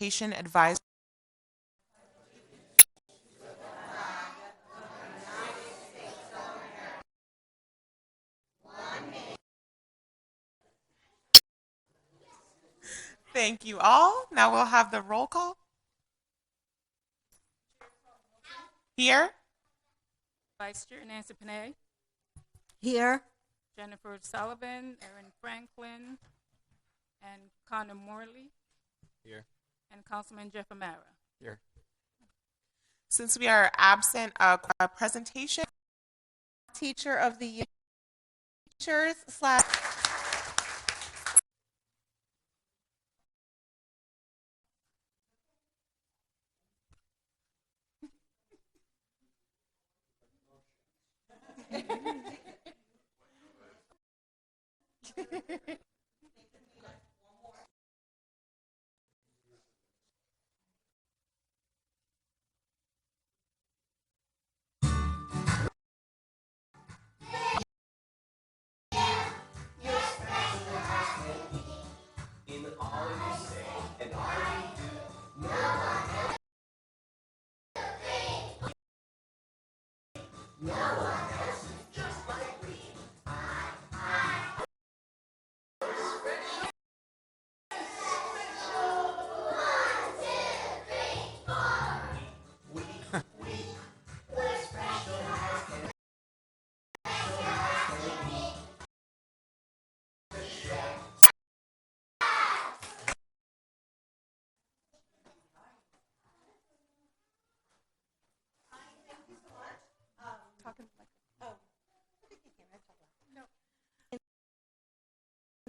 Education Advisory. Thank you all. Now we'll have the roll call. Here. Vice Chair Nancy Panay, Here. Jennifer Sullivan, Erin Franklin, and Connor Morley, Here. and Councilman Jeff Amara. Here. Since we are absent, a presentation. Teacher of the Year. Teachers slash.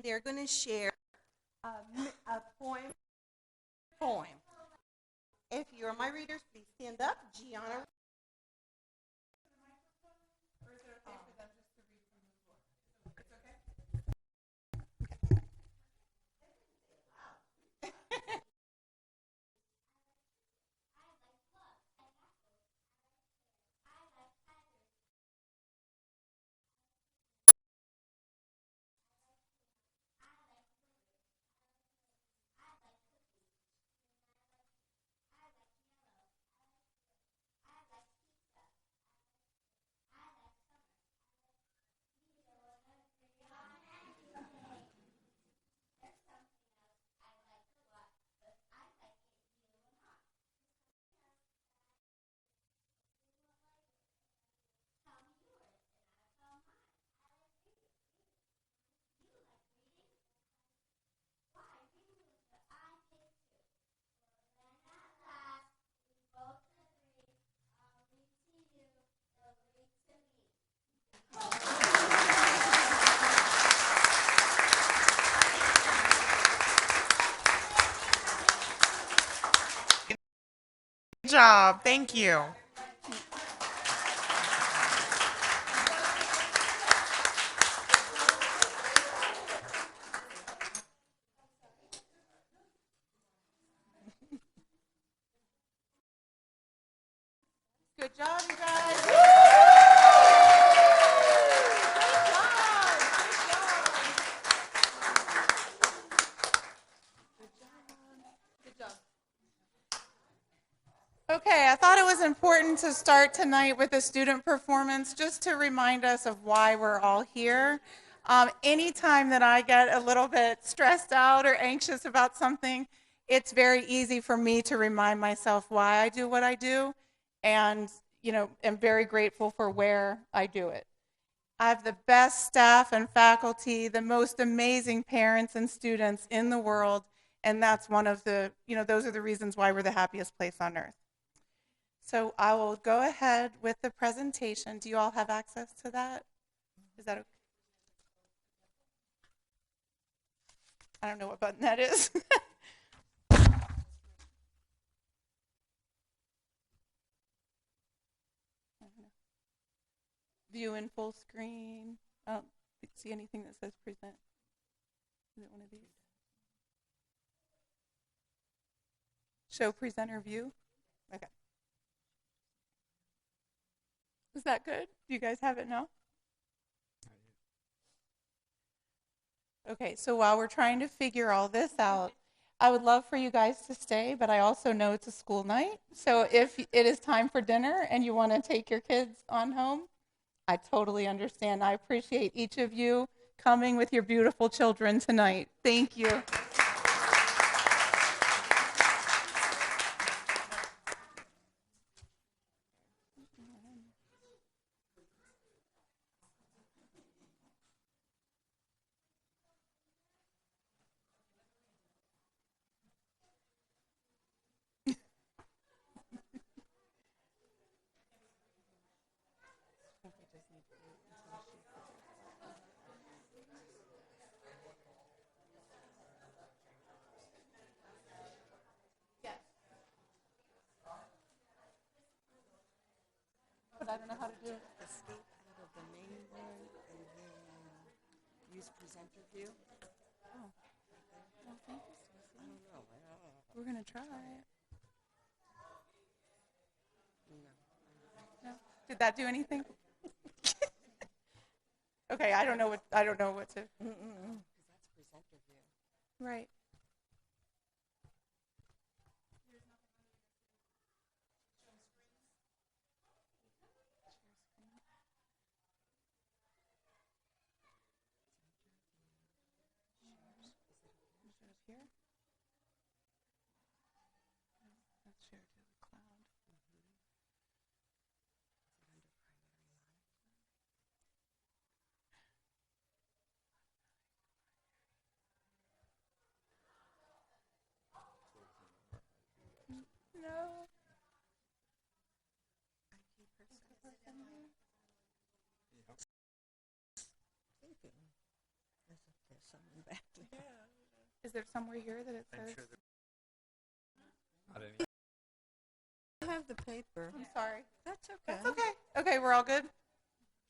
They're going to share a poem. If you're my readers, please stand up. Gianna. Good job. Thank you. Good job, you guys. Good job. Okay, I thought it was important to start tonight with a student performance just to remind us of why we're all here. Anytime that I get a little bit stressed out or anxious about something, it's very easy for me to remind myself why I do what I do, and am very grateful for where I do it. I have the best staff and faculty, the most amazing parents and students in the world, and that's one of the, those are the reasons why we're the happiest place on earth. So I will go ahead with the presentation. Do you all have access to that? Is that okay? I don't know what button that is. View in full screen. I don't see anything that says present. Is it one of these? Show presenter view? Okay. Is that good? Do you guys have it now? Okay, so while we're trying to figure all this out, I would love for you guys to stay, but I also know it's a school night. So if it is time for dinner and you want to take your kids on home, I totally understand. I appreciate each of you coming with your beautiful children tonight. Thank you. But I don't know how to do it. Escape out of the main one and then use presenter view. Well, thank you, Stacy. I don't know. We're going to try. No. Did that do anything? Okay, I don't know what to. Because that's presenter view. Right. Here? That's shared to the cloud. No. There's something back there. Is there somewhere here that it says? I have the paper. I'm sorry. That's okay. That's okay. Okay, we're all good?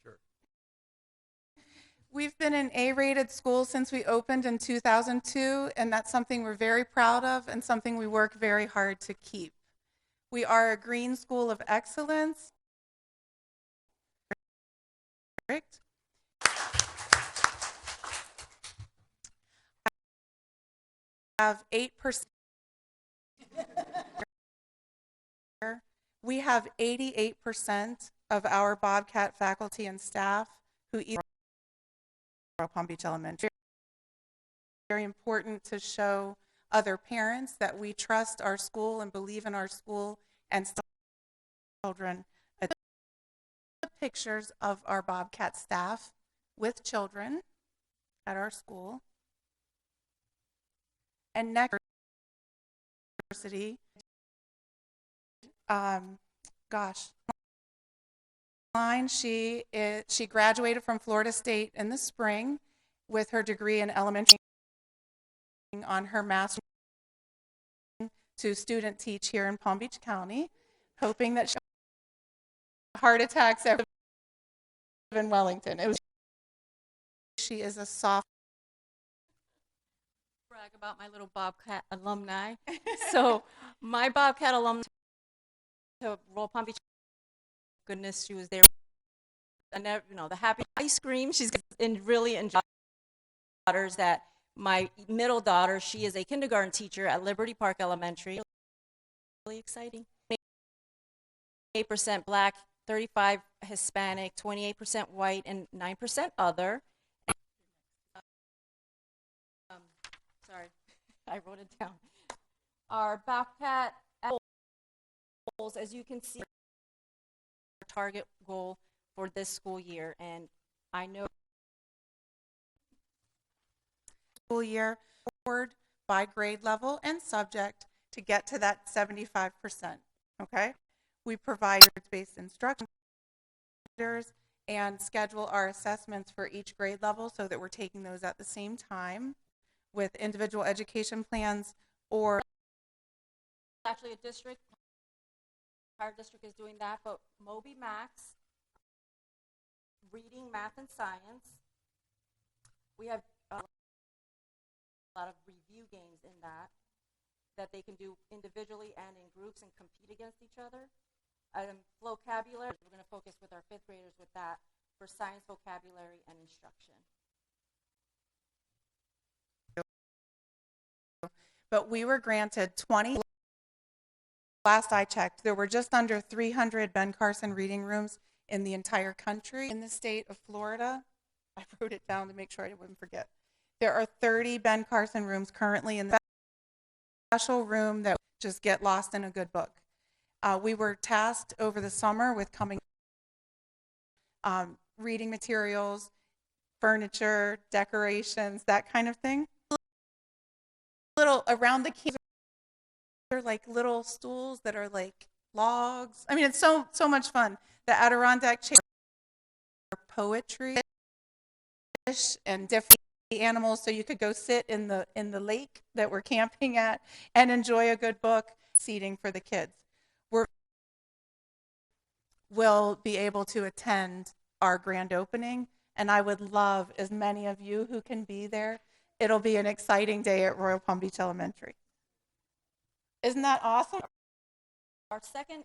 Sure. We've been an A-rated school since we opened in 2002, and that's something we're very proud of and something we work very hard to keep. We are a green school of excellence. Have 8%. We have 88% of our Bobcat faculty and staff who either Palm Beach Elementary. Very important to show other parents that we trust our school and believe in our school and children. Pictures of our Bobcat staff with children at our school. And next university, she graduated from Florida State in the spring with her degree in elementary on her master's to student teach here in Palm Beach County, hoping that heart attacks ever in Wellington. She is a soft. Brag about my little Bobcat alumni. So my Bobcat alum to Royal Palm Beach. Goodness, she was there. And the happy ice cream. She's really enjoyed daughters that my middle daughter, she is a kindergarten teacher at Liberty Park Elementary. Really exciting. 8% Black, 35 Hispanic, 28% white, and 9% other. Sorry, I wrote it down. Our Bobcat goals, as you can see, our target goal for this school year, and I know School year forward by grade level and subject to get to that 75%. Okay, we provide based instruction and schedule our assessments for each grade level so that we're taking those at the same time with individual education plans or actually a district, our district is doing that, but Moby Max, reading, math, and science. We have a lot of review games in that they can do individually and in groups and compete against each other. Vocabulary, we're going to focus with our 5th graders with that for science, vocabulary, and instruction. but we were granted 20. Last I checked, there were just under 300 Ben Carson reading rooms in the entire country. In the state of Florida, I wrote it down to make sure I wouldn't forget. There are 30 Ben Carson rooms currently in the special room that just get lost in a good book. We were tasked over the summer with coming reading materials, furniture, decorations, that kind of thing. Little around the campus are like little stools that are like logs. I mean, it's so much fun. The Adirondack chair, poetry, fish, and different animals, so you could go sit in the lake that we're camping at and enjoy a good book. Seating for the kids. We'll be able to attend our grand opening, and I would love as many of you who can be there. It'll be an exciting day at Royal Palm Beach Elementary. Isn't that awesome? Our second,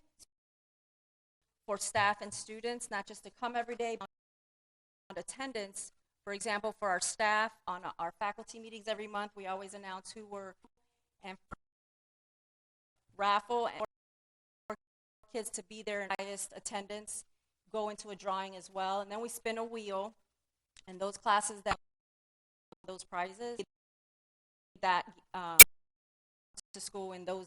for staff and students, not just to come every day, but attendance. For example, for our staff, on our faculty meetings every month, we always announce who were, and raffle, and for kids to be there in highest attendance go into a drawing as well. And then we spin a wheel, and those classes that those prizes that to school in those.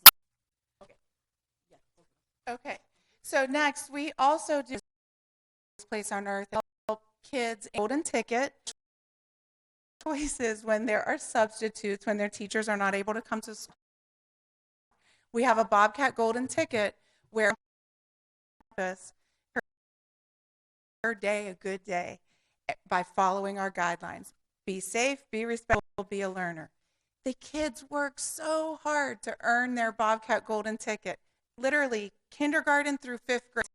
Okay. So next, we also do this place on earth help kids golden ticket choices when there are substitutes, when their teachers are not able to come to school. We have a Bobcat golden ticket where her day a good day by following our guidelines. Be safe, be respectful, be a learner. The kids work so hard to earn their Bobcat golden ticket. Literally, kindergarten through 5th grade,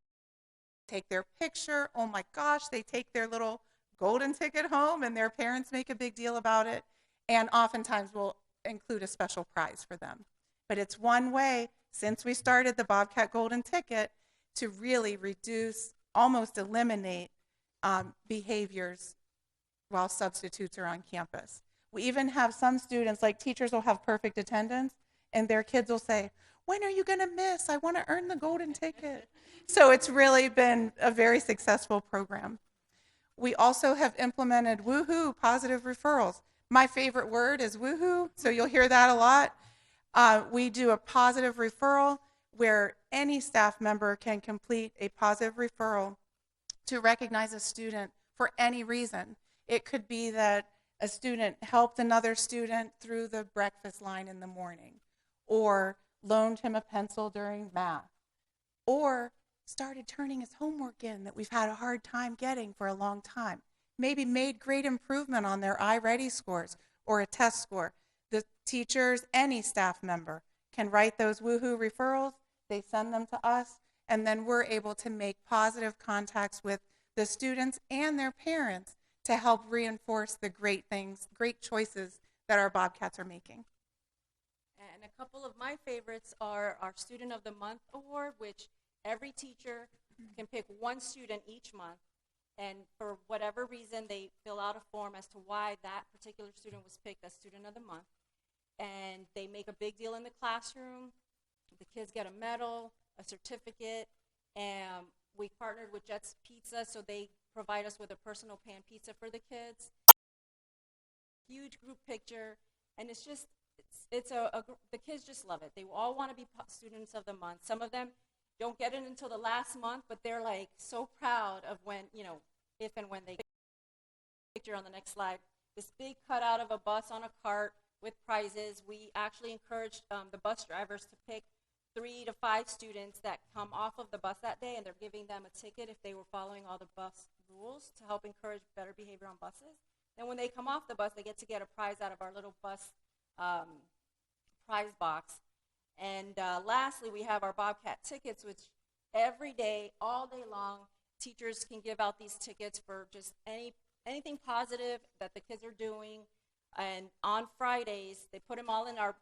take their picture. Oh my gosh, they take their little golden ticket home, and their parents make a big deal about it. And oftentimes we'll include a special prize for them. But it's one way, since we started the Bobcat golden ticket, to really reduce, almost eliminate behaviors while substitutes are on campus. We even have some students, like teachers will have perfect attendance, and their kids will say, when are you going to miss? I want to earn the golden ticket. So it's really been a very successful program. We also have implemented woohoo, positive referrals. My favorite word is woohoo, so you'll hear that a lot. We do a positive referral where any staff member can complete a positive referral to recognize a student for any reason. It could be that a student helped another student through the breakfast line in the morning, or loaned him a pencil during math, or started turning his homework in that we've had a hard time getting for a long time, maybe made great improvement on their iReady scores or a test score. The teachers, any staff member, can write those woohoo referrals, they send them to us, and then we're able to make positive contacts with the students and their parents to help reinforce the great things, great choices that our Bobcats are making. And a couple of my favorites are our Student of the Month Award, which every teacher can pick one student each month, and for whatever reason, they fill out a form as to why that particular student was picked as Student of the Month. And they make a big deal in the classroom. The kids get a medal, a certificate, and we partnered with Jets Pizza, so they provide us with a personal pan pizza for the kids. Huge group picture, and it's just, the kids just love it. They all want to be students of the month. Some of them don't get it until the last month, but they're like so proud of when, if and when they get a picture on the next slide. This big cutout of a bus on a cart with prizes. We actually encouraged the bus drivers to pick 3 to 5 students that come off of the bus that day, and they're giving them a ticket if they were following all the bus rules to help encourage better behavior on buses. Then when they come off the bus, they get to get a prize out of our little bus prize box. And lastly, we have our Bobcat tickets, which every day, all day long, teachers can give out these tickets for just anything positive that the kids are doing. And on Fridays, they put them all in our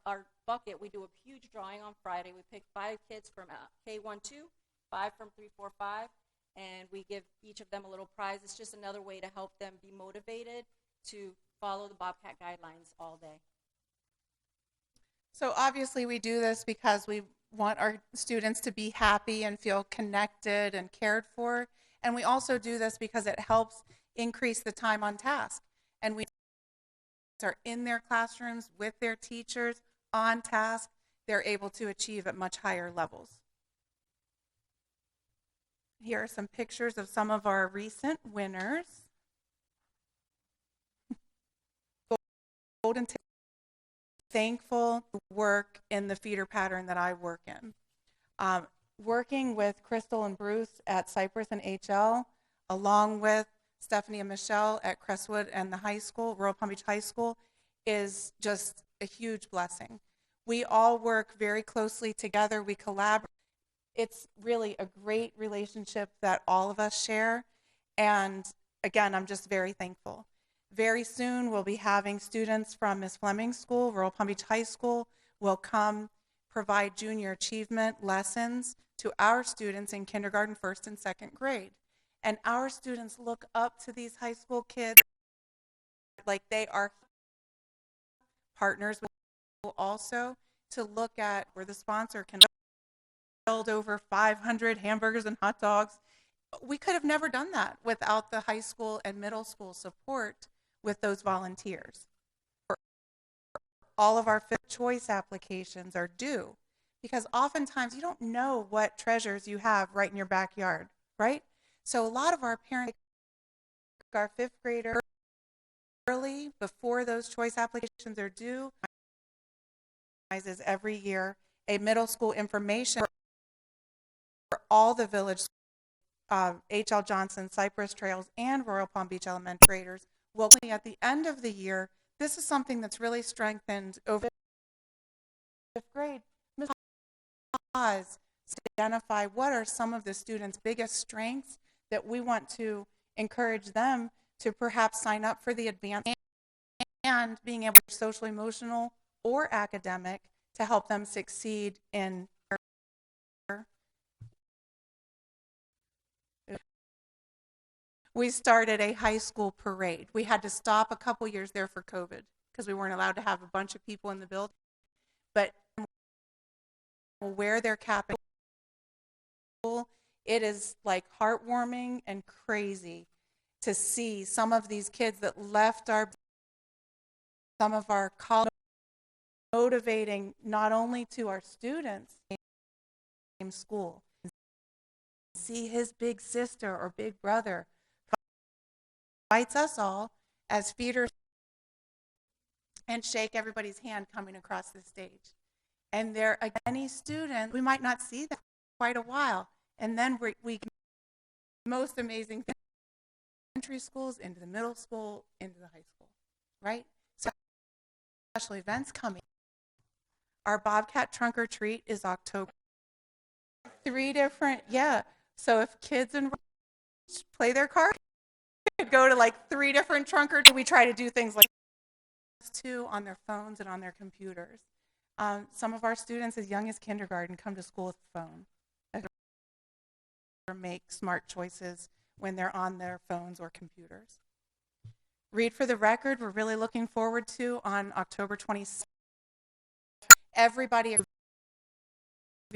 bucket. We do a huge drawing on Friday. We pick 5 kids from K-1-2, 5 from 3-4-5, and we give each of them a little prize. It's just another way to help them be motivated to follow the Bobcat guidelines all day. So obviously we do this because we want our students to be happy and feel connected and cared for. And we also do this because it helps increase the time on task. And we are in their classrooms with their teachers on task. They're able to achieve at much higher levels. Here are some pictures of some of our recent winners. Golden Ticket. Thankful to work in the feeder pattern that I work in. Working with Crystal and Bruce at Cypress and HL, along with Stephanie and Michelle at Crestwood and the high school, Royal Palm Beach High School, is just a huge blessing. We all work very closely together. We collaborate. It's really a great relationship that all of us share. And again, I'm just very thankful. Very soon, we'll be having students from Miss Fleming's school, Royal Palm Beach High School, will come provide junior achievement lessons to our students in kindergarten, first, and second grade. And our students look up to these high school kids like they are partners with also to look at where the sponsor can build over 500 hamburgers and hot dogs. We could have never done that without the high school and middle school support with those volunteers. All of our fifth choice applications are due because oftentimes you don't know what treasures you have right in your backyard, right? So a lot of our parents take our fifth grader early before those choice applications are due. Every year a middle school information for all the village H.L. Johnson, Cypress Trails, and Royal Palm Beach elementary graders will be at the end of the year. This is something that's really strengthened over fifth grade. Ms. Oz to identify what are some of the students' biggest strengths that we want to encourage them to perhaps sign up for the advanced and being able to social, emotional, or academic to help them succeed in we started a high school parade. We had to stop a couple years there for COVID because we weren't allowed to have a bunch of people in the building. But we'll wear their cap. It is like heartwarming and crazy to see some of these kids that left some of our college, motivating not only to our students in school, see his big sister or big brother invites us all as feeders and shake everybody's hand coming across the stage. And there are many students, we might not see them for quite a while. And then we most amazing things, elementary schools, into the middle school, into the high school, right? So special events coming. Our Bobcat Trunk or Treat is October. 3 different, So if kids and play their cards, go to like 3 different trunk or treats. We try to do things like too on their phones and on their computers. Some of our students as young as kindergarten come to school with a phone. Or make smart choices when they're on their phones or computers. Read for the Record, we're really looking forward to on October 26th. Everybody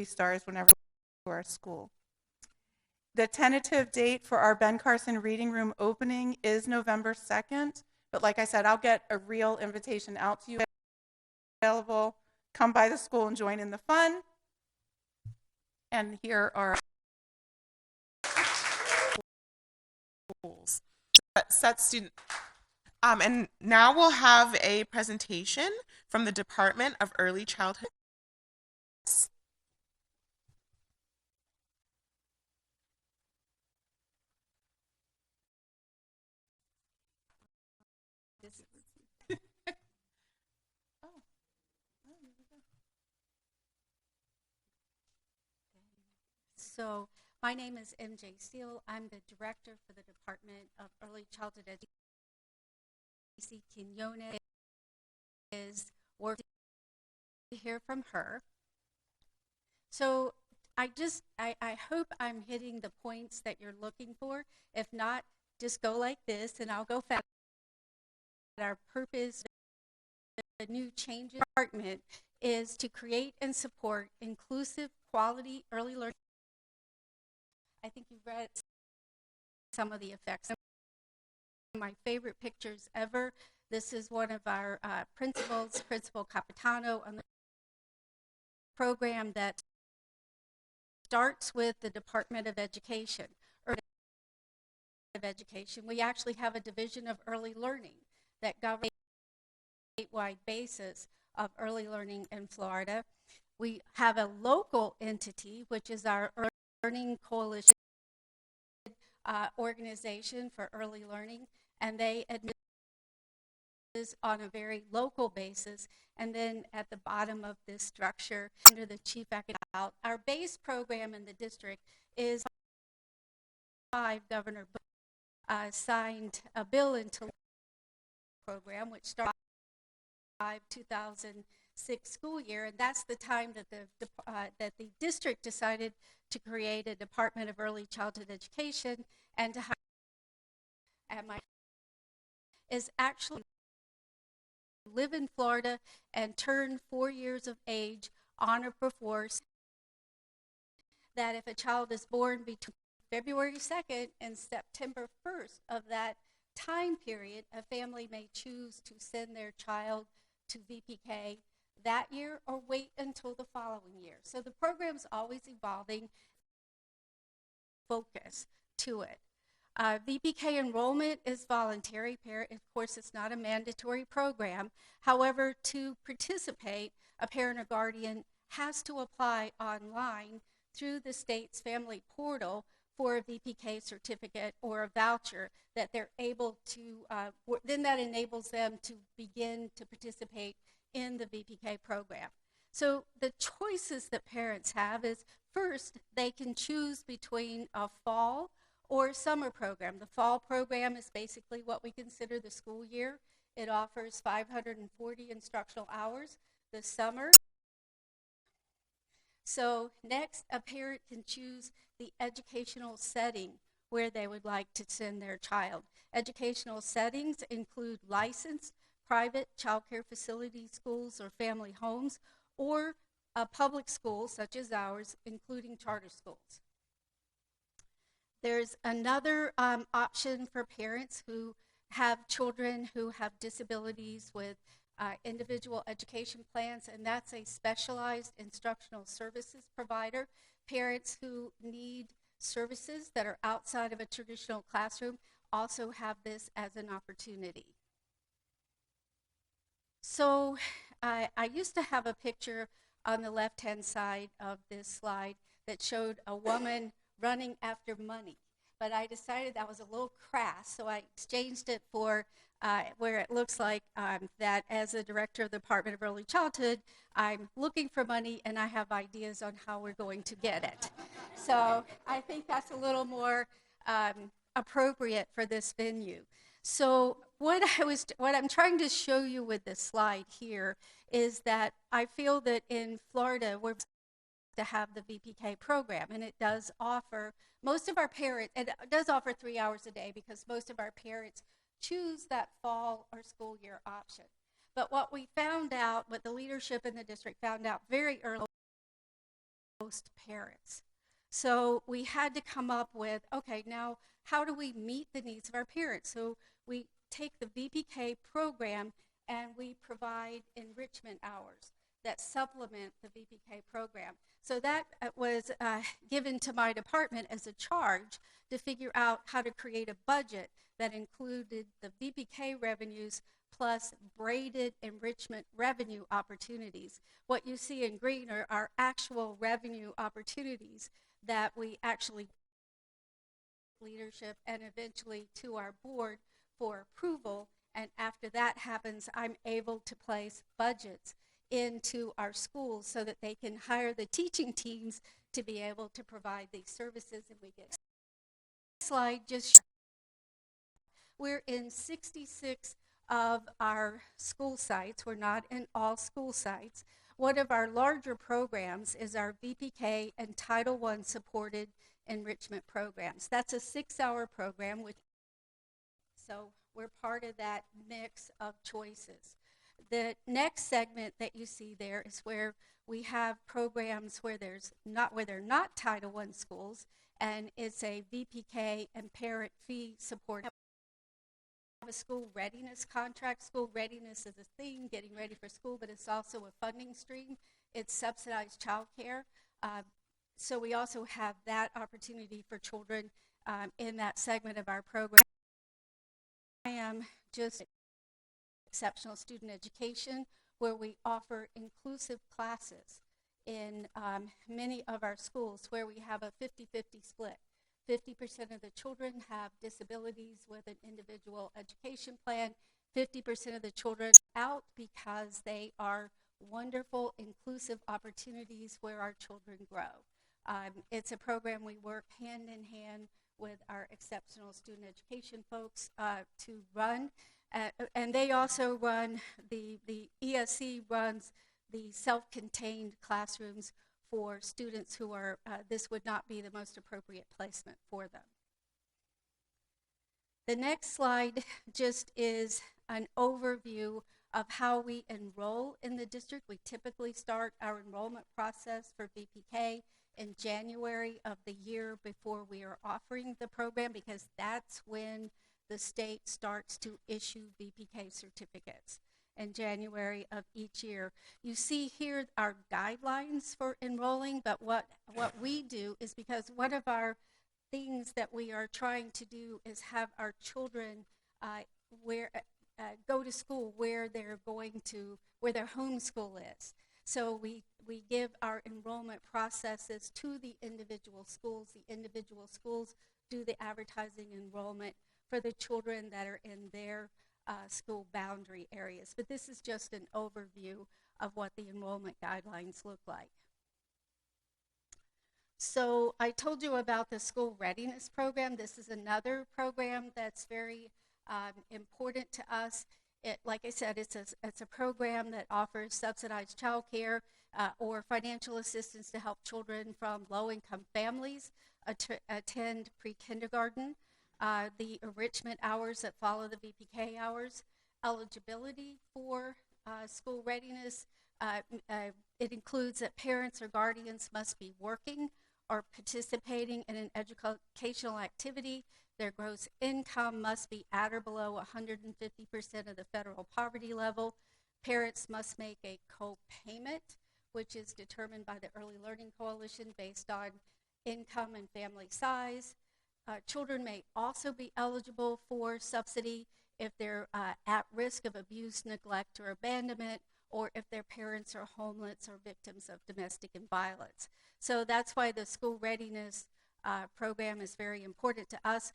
stars whenever we to our school. The tentative date for our Ben Carson Reading Room opening is November 2nd, but like I said, I'll get a real invitation out to you. Available, come by the school and join in the fun. And here are schools. Set student. And now we'll have a presentation from the Department of Early Childhood. So my name is MJ Steele. I'm the director for the Department of Early Childhood Education. Quinones is working to hear from her. So I hope I'm hitting the points that you're looking for. If not, just go like this and I'll go fast. Our purpose, the new change department, is to create and support inclusive, quality early learning. I think you've read some of the effects. My favorite pictures ever. This is one of our principals, Principal Capitano, on the program that starts with the Department of Education. We actually have a division of early learning that governs a statewide basis of early learning in Florida. We have a local entity, which is our Learning Coalition organization for early learning, and they administer on a very local basis. And then at the bottom of this structure, under the chief academic, our base program in the district is Governor Bush signed a bill into program, which started 2006 school year, and that's the time that the district decided to create a Department of Early Childhood Education and to hire. And my is actually live in Florida and turn 4 years of age on or before. That if a child is born between February 2nd and September 1st of that time period, a family may choose to send their child to VPK that year or wait until the following year. So the program's always evolving, focus to it. VPK enrollment is voluntary. Of course, it's not a mandatory program. However, to participate, a parent or guardian has to apply online through the state's family portal for a VPK certificate or a voucher that they're able to, then that enables them to begin to participate in the VPK program. So the choices that parents have is, first, they can choose between a fall or summer program. The fall program is basically what we consider the school year. It offers 540 instructional hours. The summer. So next, a parent can choose the educational setting where they would like to send their child. Educational settings include licensed private child care facilities, schools, or family homes, or public schools such as ours, including charter schools. There's another option for parents who have children who have disabilities with individual education plans, and that's a specialized instructional services provider. Parents who need services that are outside of a traditional classroom also have this as an opportunity. So I used to have a picture on the left-hand side of this slide that showed a woman running after money, but I decided that was a little crass, so I exchanged it for where it looks like that as a director of the Department of Early Childhood, I'm looking for money and I have ideas on how we're going to get it. So I think that's a little more appropriate for this venue. So what I'm trying to show you with this slide here is that I feel that in Florida we're to have the VPK program, and it does offer most of our parents, it does offer 3 hours a day because most of our parents choose that fall or school year option. But what we found out, what the leadership in the district found out very early, most parents. So we had to come up with, okay, now how do we meet the needs of our parents? So we take the VPK program and we provide enrichment hours that supplement the VPK program. So that was given to my department as a charge to figure out how to create a budget that included the VPK revenues plus braided enrichment revenue opportunities. What you see in green are our actual revenue opportunities that we actually leadership and eventually to our board for approval. And after that happens, I'm able to place budgets into our schools so that they can hire the teaching teams to be able to provide these services. And we get slide just we're in 66 of our school sites. We're not in all school sites. One of our larger programs is our VPK and Title I supported enrichment programs. That's a 6-hour program, so we're part of that mix of choices. The next segment that you see there is where we have programs where they're not Title I schools, and it's a VPK and parent fee support. We have a school readiness contract. School readiness is a thing, getting ready for school, but it's also a funding stream. It's subsidized childcare. So we also have that opportunity for children in that segment of our program. I am just exceptional student education, where we offer inclusive classes in many of our schools, where we have a 50-50 split. 50% of the children have disabilities with an individual education plan. 50% of the children out because they are wonderful, inclusive opportunities where our children grow. It's a program we work hand in hand with our exceptional student education folks to run. And they also run, the ESC runs the self-contained classrooms for students who are, this would not be the most appropriate placement for them. The next slide just is an overview of how we enroll in the district. We typically start our enrollment process for VPK in January of the year before we are offering the program, because that's when the state starts to issue VPK certificates in January of each year. You see here our guidelines for enrolling, but what we do is, because one of our things that we are trying to do is have our children go to school where they're going to, where their home school is. So we give our enrollment processes to the individual schools. The individual schools do the advertising enrollment for the children that are in their school boundary areas. But this is just an overview of what the enrollment guidelines look like. So I told you about the school readiness program. This is another program that's very important to us. Like I said, it's a program that offers subsidized childcare or financial assistance to help children from low-income families attend pre-kindergarten. The enrichment hours that follow the VPK hours, eligibility for school readiness. It includes that parents or guardians must be working or participating in an educational activity. Their gross income must be at or below 150% of the federal poverty level. Parents must make a co-payment, which is determined by the Early Learning Coalition based on income and family size. Children may also be eligible for subsidy if they're at risk of abuse, neglect, or abandonment, or if their parents are homeless or victims of domestic violence. So that's why the school readiness program is very important to us.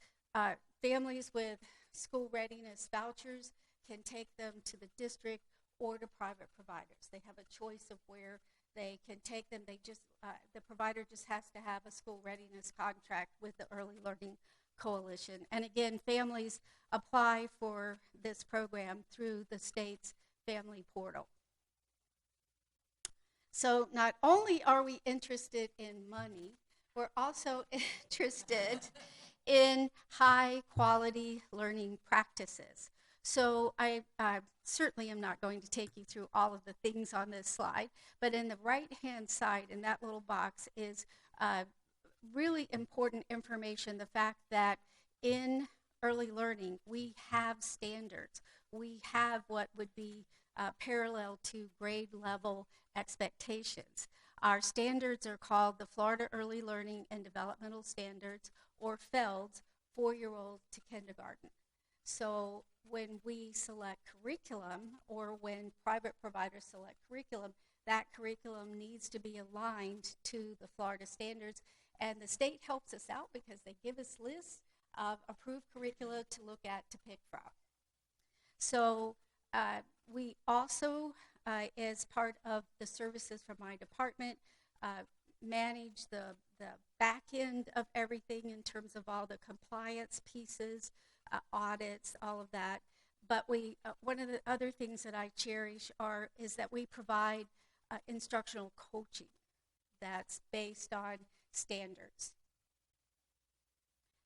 Families with school readiness vouchers can take them to the district or to private providers. They have a choice of where they can take them. They just, the provider just has to have a school readiness contract with the Early Learning Coalition. And again, families apply for this program through the state's family portal. So not only are we interested in money, we're also interested in high quality learning practices. So I certainly am not going to take you through all of the things on this slide, but in the right-hand side in that little box is really important information, the fact that in early learning we have standards. We have what would be parallel to grade level expectations. Our standards are called the Florida Early Learning and Developmental Standards, or FELDS, 4-year-old to kindergarten. So when we select curriculum, or when private providers select curriculum, that curriculum needs to be aligned to the Florida standards. And the state helps us out because they give us lists of approved curricula to look at, to pick from. So we also, as part of the services from my department, manage the back end of everything in terms of all the compliance pieces, audits, all of that. But we, one of the other things that I cherish is that we provide instructional coaching that's based on standards.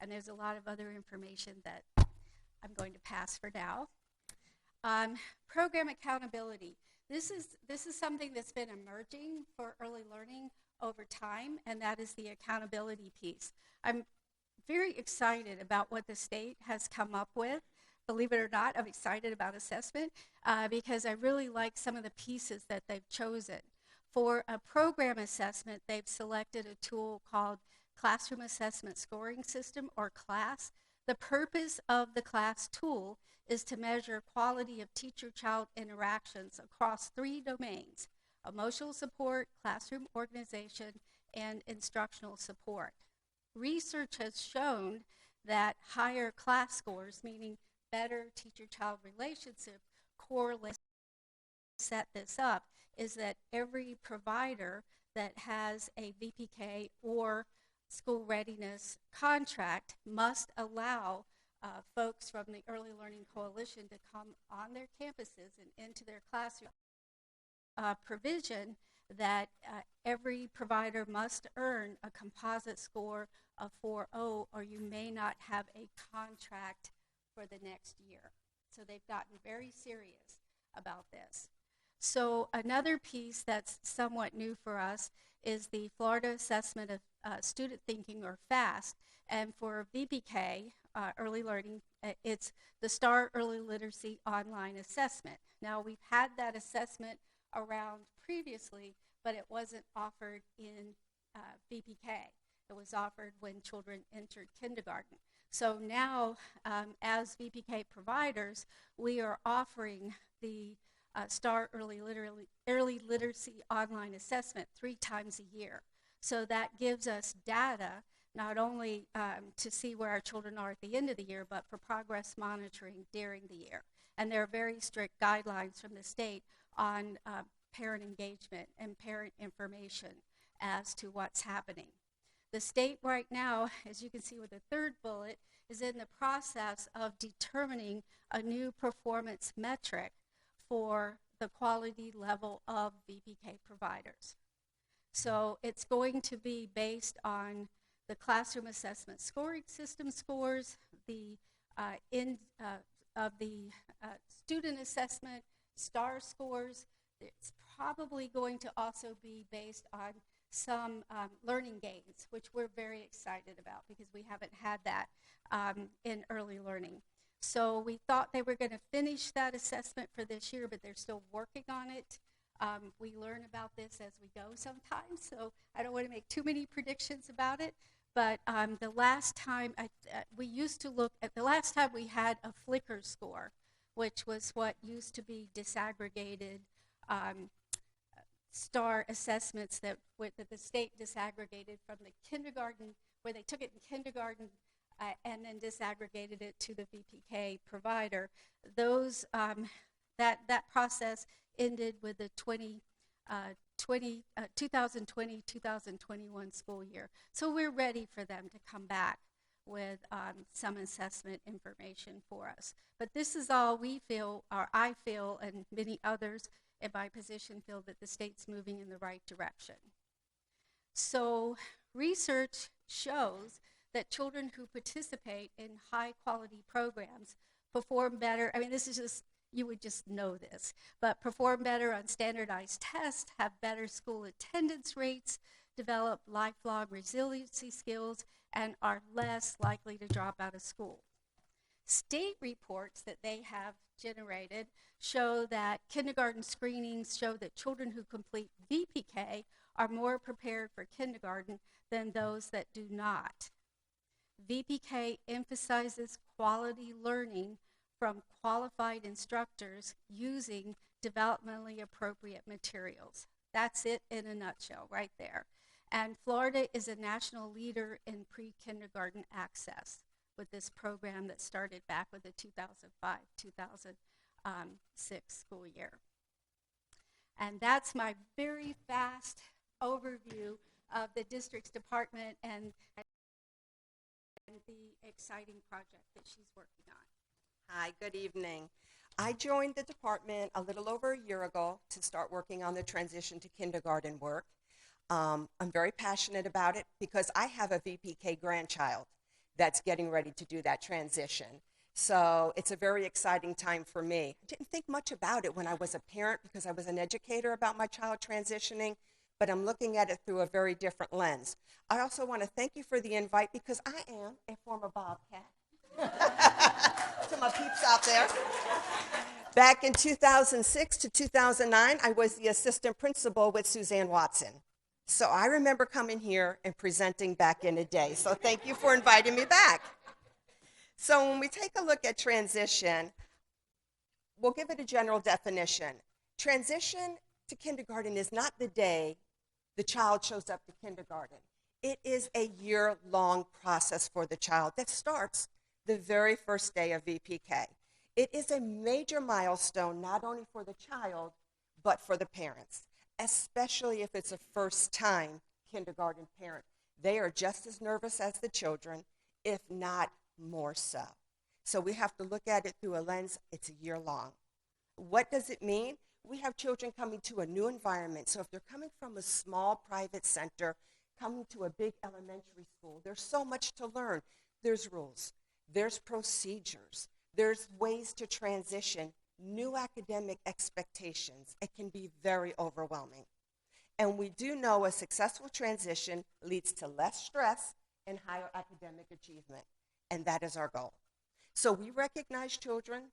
And there's a lot of other information that I'm going to pass for now. Program accountability. This is something that's been emerging for early learning over time, and that is the accountability piece. I'm very excited about what the state has come up with. Believe it or not, I'm excited about assessment because I really like some of the pieces that they've chosen. For a program assessment, they've selected a tool called Classroom Assessment Scoring System, or CLASS. The purpose of the CLASS tool is to measure quality of teacher-child interactions across 3 domains: emotional support, classroom organization, and instructional support. Research has shown that higher class scores, meaning better teacher-child relationship, correlate set this up is that every provider that has a VPK or school readiness contract must allow folks from the Early Learning Coalition to come on their campuses and into their classroom. Provision that every provider must earn a composite score of 4.0, or you may not have a contract for the next year. So they've gotten very serious about this. So another piece that's somewhat new for us is the Florida Assessment of Student Thinking, or FAST. And for VPK, early learning, it's the STAR Early Literacy Online Assessment. Now, we've had that assessment around previously, but it wasn't offered in VPK. It was offered when children entered kindergarten. So now, as VPK providers, we are offering the STAR Early Literacy Online Assessment 3 times a year. So that gives us data not only to see where our children are at the end of the year, but for progress monitoring during the year. And there are very strict guidelines from the state on parent engagement and parent information as to what's happening. The state right now, as you can see with the 3rd bullet, is in the process of determining a new performance metric for the quality level of VPK providers. So it's going to be based on the Classroom Assessment Scoring System scores, the student assessment STAR scores. It's probably going to also be based on some learning gains, which we're very excited about because we haven't had that in early learning. So we thought they were going to finish that assessment for this year, but they're still working on it. We learn about this as we go sometimes, so I don't want to make too many predictions about it. But the last time we used to look at, the last time we had a Flickr score, which was what used to be disaggregated STAR assessments that the state disaggregated from the kindergarten, where they took it in kindergarten and then disaggregated it to the VPK provider. Those that process ended with the 2020-2021 school year. So we're ready for them to come back with some assessment information for us. But this is all we feel, or I feel, and many others in my position feel, that the state's moving in the right direction. So research shows that children who participate in high quality programs perform better. I mean, this is just, you would just know this, but perform better on standardized tests, have better school attendance rates, develop lifelong resiliency skills, and are less likely to drop out of school. State reports that they have generated show that kindergarten screenings show that children who complete VPK are more prepared for kindergarten than those that do not. VPK emphasizes quality learning from qualified instructors using developmentally appropriate materials. That's it in a nutshell right there. And Florida is a national leader in pre-kindergarten access with this program that started back with the 2005-2006 school year. And that's my very fast overview of the district's department and the exciting project that she's working on. Hi, good evening. I joined the department a little over a year ago to start working on the transition to kindergarten work. I'm very passionate about it because I have a VPK grandchild that's getting ready to do that transition. So it's a very exciting time for me. I didn't think much about it when I was a parent because I was an educator about my child transitioning, but I'm looking at it through a very different lens. I also want to thank you for the invite because I am a former Bobcat. To my peeps out there. Back in 2006 to 2009, I was the assistant principal with Suzanne Watson. So I remember coming here and presenting back in the day. So thank you for inviting me back. So when we take a look at transition, we'll give it a general definition. Transition to kindergarten is not the day the child shows up to kindergarten. It is a year-long process for the child that starts the very first day of VPK. It is a major milestone not only for the child, but for the parents, especially if it's a first-time kindergarten parent. They are just as nervous as the children, if not more so. So we have to look at it through a lens, it's a year long. What does it mean? We have children coming to a new environment. So if they're coming from a small private center, coming to a big elementary school, there's so much to learn. There's rules, there's procedures, there's ways to transition, new academic expectations. It can be very overwhelming. And we do know a successful transition leads to less stress and higher academic achievement. And that is our goal. So we recognize children,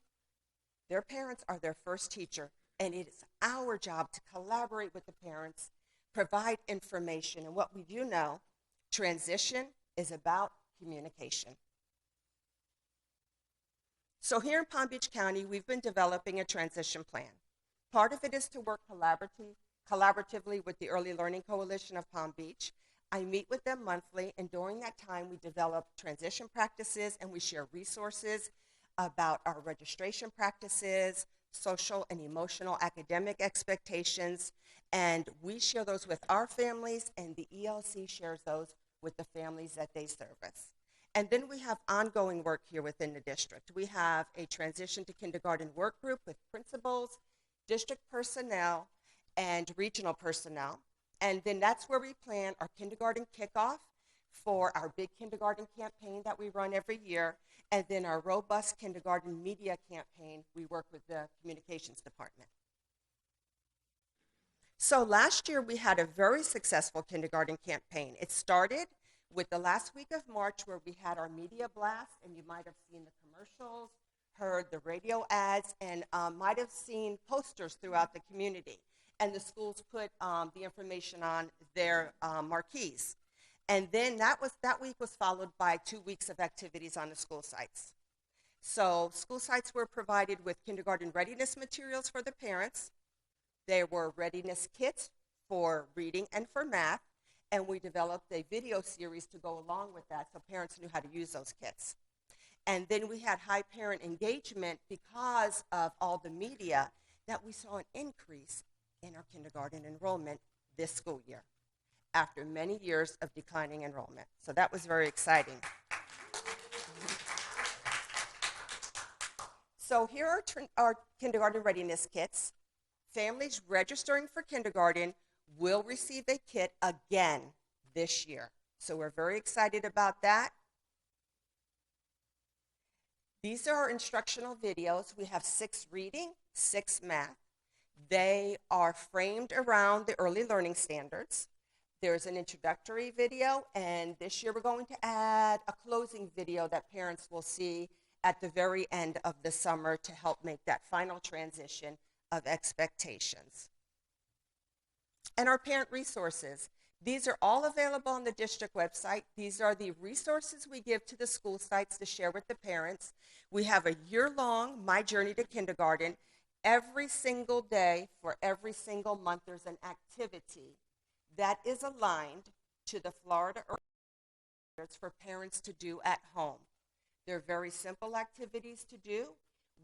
their parents are their first teacher, and it is our job to collaborate with the parents, provide information, and what we do know, transition is about communication. So here in Palm Beach County, we've been developing a transition plan. Part of it is to work collaboratively with the Early Learning Coalition of Palm Beach. I meet with them monthly, and during that time, we develop transition practices and we share resources about our registration practices, social and emotional academic expectations, and we share those with our families, and the ELC shares those with the families that they service. And then we have ongoing work here within the district. We have a transition to kindergarten work group with principals, district personnel, and regional personnel. And then that's where we plan our kindergarten kickoff for our big kindergarten campaign that we run every year, and then our robust kindergarten media campaign. We work with the communications department. So last year we had a very successful kindergarten campaign. It started with the last week of March where we had our media blast, and you might have seen the commercials, heard the radio ads, and might have seen posters throughout the community. And the schools put the information on their marquees. And then that week was followed by 2 weeks of activities on the school sites. So school sites were provided with kindergarten readiness materials for the parents. There were readiness kits for reading and for math. And we developed a video series to go along with that so parents knew how to use those kits. And then we had high parent engagement because of all the media that we saw an increase in our kindergarten enrollment this school year after many years of declining enrollment. So that was very exciting. So here are our kindergarten readiness kits. Families registering for kindergarten will receive a kit again this year. So we're very excited about that. These are our instructional videos. We have 6 reading, 6 math. They are framed around the early learning standards. There's an introductory video, and this year we're going to add a closing video that parents will see at the very end of the summer to help make that final transition of expectations. And our parent resources. These are all available on the district website. These are the resources we give to the school sites to share with the parents. We have a year-long My Journey to Kindergarten. Every single day for every single month, there's an activity that is aligned to the Florida Early Standards for parents to do at home. They're very simple activities to do.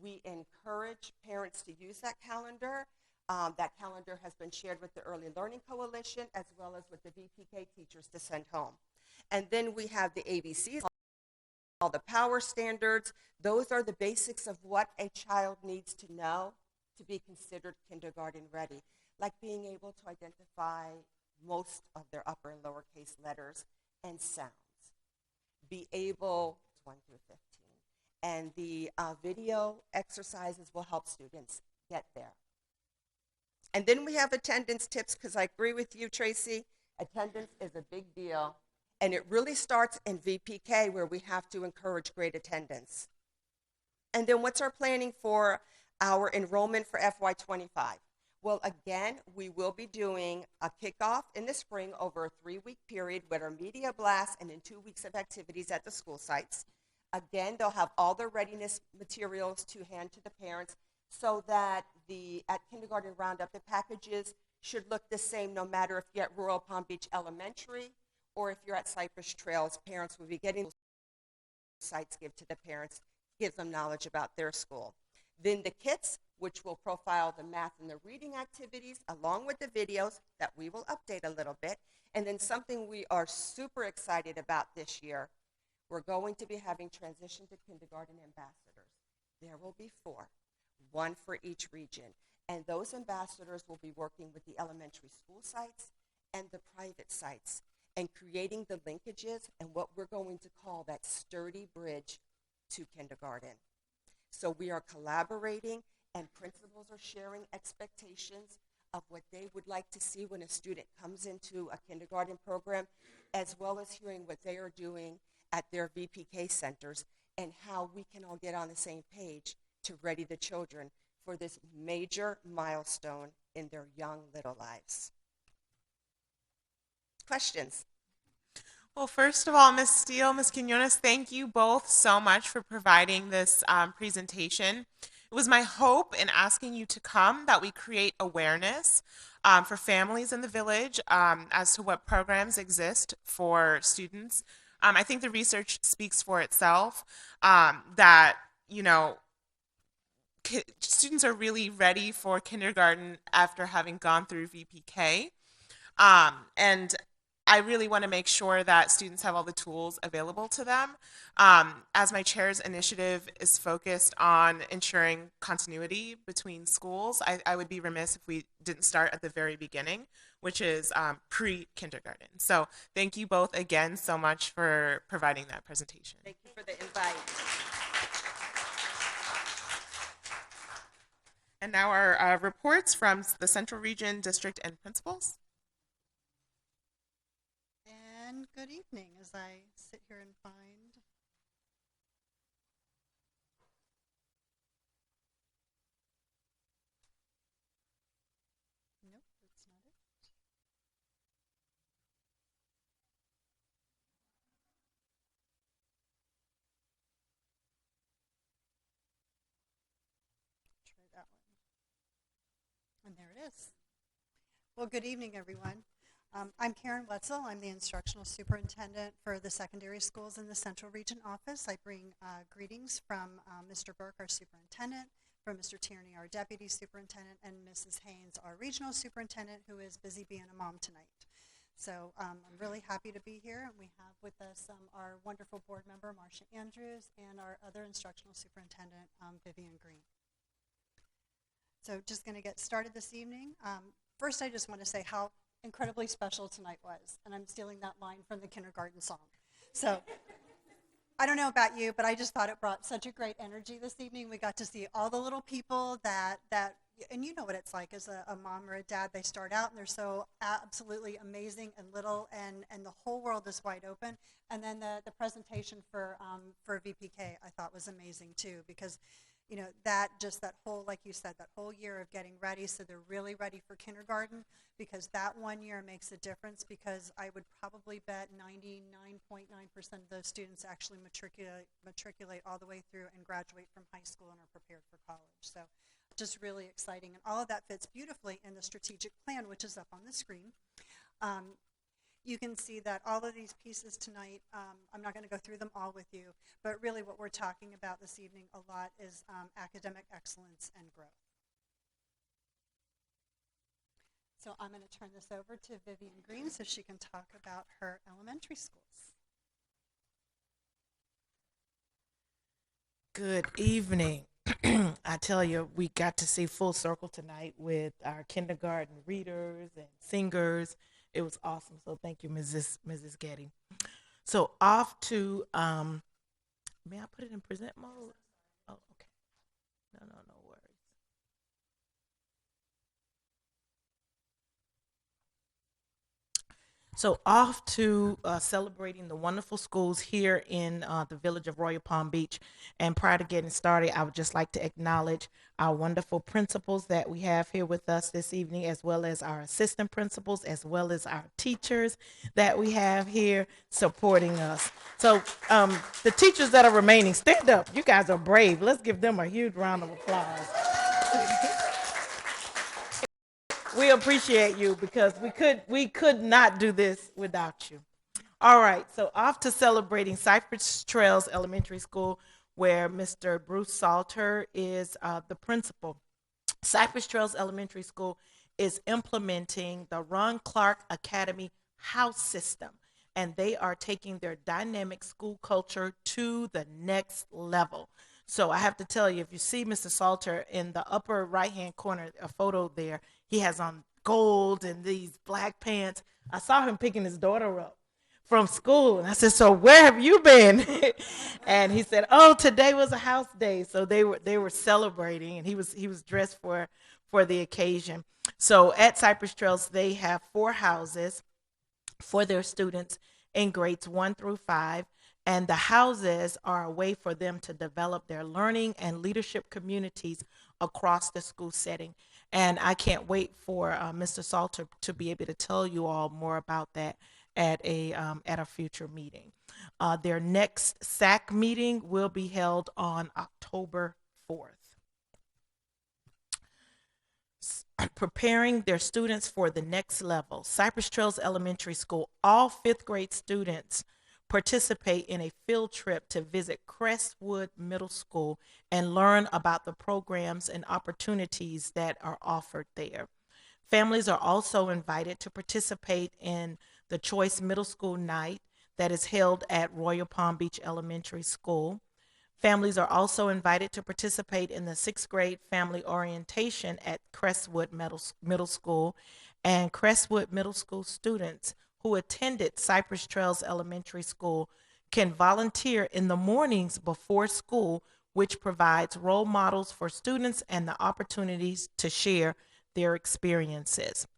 We encourage parents to use that calendar. That calendar has been shared with the Early Learning Coalition as well as with the VPK teachers to send home. And then we have the ABCs, all the power standards. Those are the basics of what a child needs to know to be considered kindergarten ready, like being able to identify most of their upper and lowercase letters and sounds, be able, 1 through 15, and the video exercises will help students get there. And then we have attendance tips, because I agree with you, Tracy. Attendance is a big deal. And it really starts in VPK, where we have to encourage great attendance. And then what's our planning for our enrollment for FY25? Well, again, we will be doing a kickoff in the spring over a 3-week period with our media blast and then 2 weeks of activities at the school sites. Again, they'll have all the readiness materials to hand to the parents so that at Kindergarten Roundup, the packages should look the same no matter if you're at Royal Palm Beach Elementary or if you're at Cypress Trails. Parents will be getting sites give to the parents, gives them knowledge about their school. Then the kits, which will profile the math and the reading activities along with the videos that we will update a little bit. And then something we are super excited about this year, we're going to be having transition to kindergarten ambassadors. There will be 4, 1 for each region. And those ambassadors will be working with the elementary school sites and the private sites and creating the linkages and what we're going to call that sturdy bridge to kindergarten. So we are collaborating, and principals are sharing expectations of what they would like to see when a student comes into a kindergarten program, as well as hearing what they are doing at their VPK centers and how we can all get on the same page to ready the children for this major milestone in their young little lives. Questions? Well, first of all, Ms. Steele, Ms. Quinones, thank you both so much for providing this presentation. It was my hope in asking you to come that we create awareness for families in the village as to what programs exist for students. I think the research speaks for itself that, students are really ready for kindergarten after having gone through VPK. And I really want to make sure that students have all the tools available to them. As my chair's initiative is focused on ensuring continuity between schools, I would be remiss if we didn't start at the very beginning, which is pre-kindergarten. So thank you both again so much for providing that presentation. Thank you for the invite. And now our reports from the Central Region District and principals. And good evening as I sit here and find nope, that's not it. Try that one. And there it is. Well, good evening, everyone. I'm Karen Wetzel. I'm the instructional superintendent for the secondary schools in the Central Region office. I bring greetings from Mr. Burke, our superintendent, from Mr. Tierney, our deputy superintendent, and Mrs. Haynes, our regional superintendent, who is busy being a mom tonight. So I'm really happy to be here, and we have with us our wonderful board member, Marcia Andrews, and our other instructional superintendent, Vivian Green. So just going to get started this evening. First, I just want to say how incredibly special tonight was, and I'm stealing that line from the kindergarten song. So I don't know about you, but I just thought it brought such a great energy this evening. We got to see all the little people that and you know what it's like as a mom or a dad. They start out and they're so absolutely amazing and little, and the whole world is wide open. And then the presentation for VPK I thought was amazing too, because that whole, like you said, that whole year of getting ready, so they're really ready for kindergarten, because that 1 year makes a difference, because I would probably bet 99.9% of those students actually matriculate all the way through and graduate from high school and are prepared for college. So just really exciting. And all of that fits beautifully in the strategic plan, which is up on the screen. You can see that all of these pieces tonight, I'm not going to go through them all with you, but really what we're talking about this evening a lot is academic excellence and growth. So I'm going to turn this over to Vivian Green so she can talk about her elementary schools. Good evening. I tell you, we got to see full circle tonight with our kindergarten readers and singers. It was awesome. So thank you, Mrs. Getty. So off to May I put it in present mode? Oh, okay. No, no, no worries. So off to celebrating the wonderful schools here in the village of Royal Palm Beach. And prior to getting started, I would just like to acknowledge our wonderful principals that we have here with us this evening, as well as our assistant principals, as well as our teachers that we have here supporting us. So the teachers that are remaining, stand up. You guys are brave. Let's give them a huge round of applause. We appreciate you because we could not do this without you. All right, so off to celebrating Cypress Trails Elementary School, where Mr. Bruce Salter is the principal. Cypress Trails Elementary School is implementing the Ron Clark Academy house system, and they are taking their dynamic school culture to the next level. So I have to tell you, if you see Mr. Salter in the upper right-hand corner, a photo there, he has on gold and these black pants. I saw him picking his daughter up from school, and I said, "So where have you been?" And he said, "Oh, today was a house day." So they were celebrating, and he was dressed for the occasion. So at Cypress Trails, they have 4 houses for their students in grades 1 through 5. And the houses are a way for them to develop their learning and leadership communities across the school setting. And I can't wait for Mr. Salter to be able to tell you all more about that at a future meeting. Their next SAC meeting will be held on October 4th. Preparing their students for the next level. Cypress Trails Elementary School, all 5th grade students participate in a field trip to visit Crestwood Middle School and learn about the programs and opportunities that are offered there. Families are also invited to participate in the Choice Middle School Night that is held at Royal Palm Beach Elementary School. Families are also invited to participate in the 6th grade family orientation at Crestwood Middle School, and Crestwood Middle School students who attended Cypress Trails Elementary School can volunteer in the mornings before school, which provides role models for students and the opportunities to share their experiences.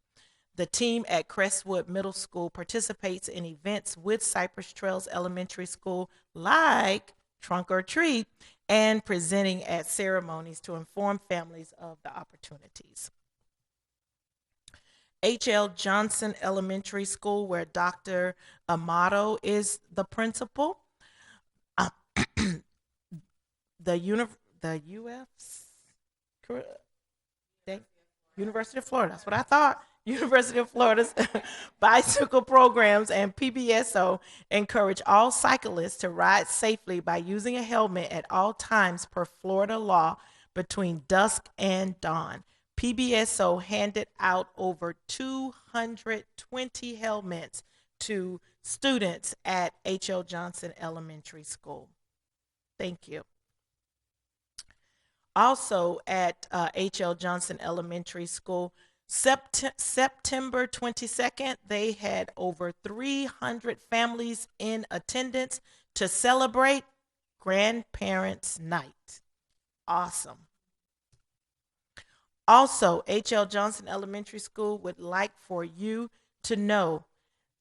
The team at Crestwood Middle School participates in events with Cypress Trails Elementary School, like Trunk or Treat, and presenting at ceremonies to inform families of the opportunities. H.L. Johnson Elementary School, where Dr. Amato is the principal. University of Florida, that's what I thought. University of Florida's bicycle programs and PBSO encourage all cyclists to ride safely by using a helmet at all times per Florida law between dusk and dawn. PBSO handed out over 220 helmets to students at H.L. Johnson Elementary School. Thank you. Also at H.L. Johnson Elementary School, September 22nd, they had over 300 families in attendance to celebrate Grandparents' Night. Awesome. Also, H.L. Johnson Elementary School would like for you to know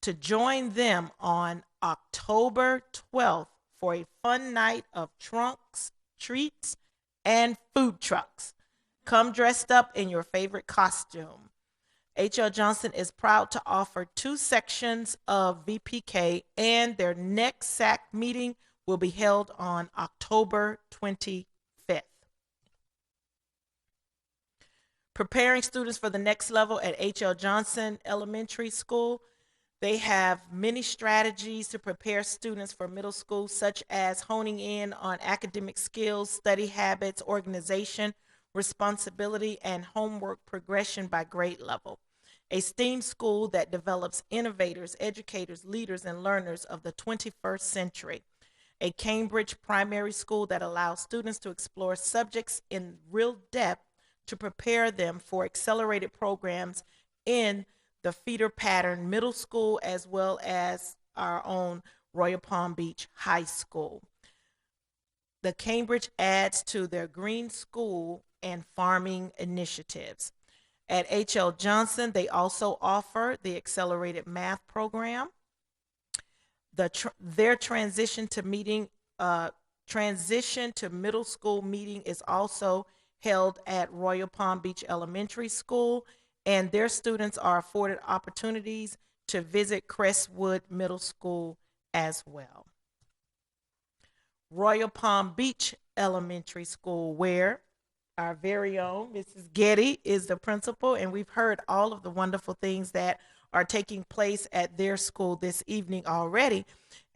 to join them on October 12th for a fun night of trunks, treats, and food trucks. Come dressed up in your favorite costume. H.L. Johnson is proud to offer 2 sections of VPK, and their next SAC meeting will be held on October 25th. Preparing students for the next level at H.L. Johnson Elementary School. They have many strategies to prepare students for middle school, such as honing in on academic skills, study habits, organization, responsibility, and homework progression by grade level. A STEAM school that develops innovators, educators, leaders, and learners of the 21st century. A Cambridge primary school that allows students to explore subjects in real depth to prepare them for accelerated programs in the feeder pattern middle school, as well as our own Royal Palm Beach High School. the Cambridge adds to their green school and farming initiatives. At H.L. Johnson, they also offer the accelerated math program. Their transition to middle school meeting is also held at Royal Palm Beach Elementary School, and their students are afforded opportunities to visit Crestwood Middle School as well. Royal Palm Beach Elementary School, where our very own Mrs. Getty is the principal, and we've heard all of the wonderful things that are taking place at their school this evening already.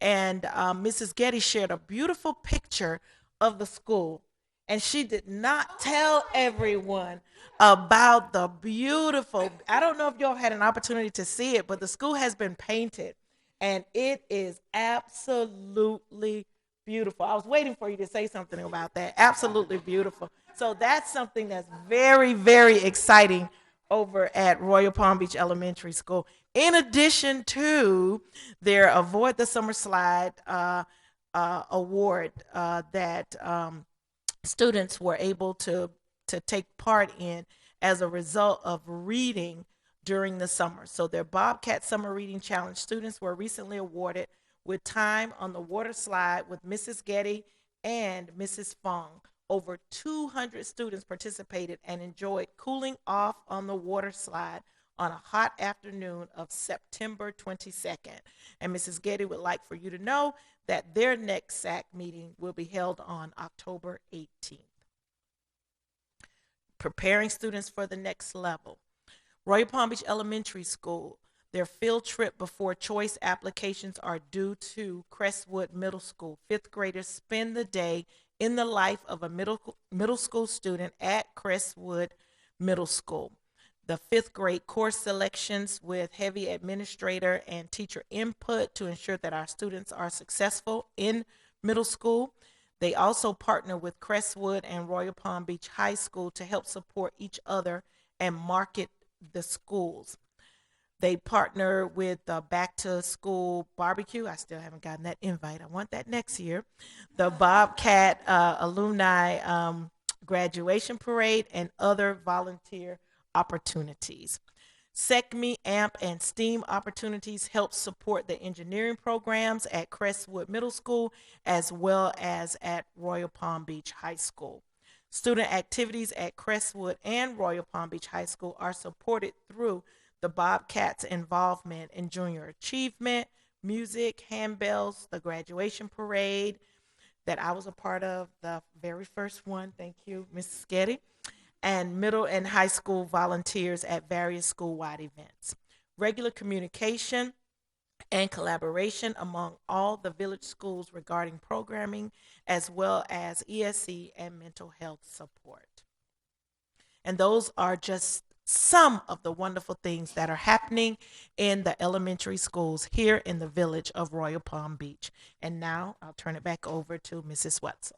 And Mrs. Getty shared a beautiful picture of the school, and she did not tell everyone about the beautiful, I don't know if y'all had an opportunity to see it, but the school has been painted, and it is absolutely beautiful. I was waiting for you to say something about that. Absolutely beautiful. So that's something that's very, very exciting over at Royal Palm Beach Elementary School. In addition to their Avoid the Summer Slide award that students were able to take part in as a result of reading during the summer. So their Bobcat Summer Reading Challenge students were recently awarded with time on the water slide with Mrs. Getty and Mrs. Fong. Over 200 students participated and enjoyed cooling off on the water slide on a hot afternoon of September 22nd. And Mrs. Getty would like for you to know that their next SAC meeting will be held on October 18th. Preparing students for the next level. Royal Palm Beach Elementary School, their field trip before choice applications are due to Crestwood Middle School. Fifth graders spend the day in the life of a middle school student at Crestwood Middle School. The fifth grade course selections with heavy administrator and teacher input to ensure that our students are successful in middle school. They also partner with Crestwood and Royal Palm Beach High School to help support each other and market the schools. They partner with the Back to School Barbecue. I still haven't gotten that invite. I want that next year. The Bobcat Alumni Graduation Parade and other volunteer opportunities. SECME, AMP, and STEAM opportunities help support the engineering programs at Crestwood Middle School as well as at Royal Palm Beach High School. Student activities at Crestwood and Royal Palm Beach High School are supported through the Bobcats' involvement in junior achievement, music, handbells, the graduation parade that I was a part of, the very first one. Thank you, Mrs. Getty. And middle and high school volunteers at various school-wide events. Regular communication and collaboration among all the village schools regarding programming, as well as ESE and mental health support. And those are just some of the wonderful things that are happening in the elementary schools here in the village of Royal Palm Beach. And now I'll turn it back over to Mrs. Wetzel.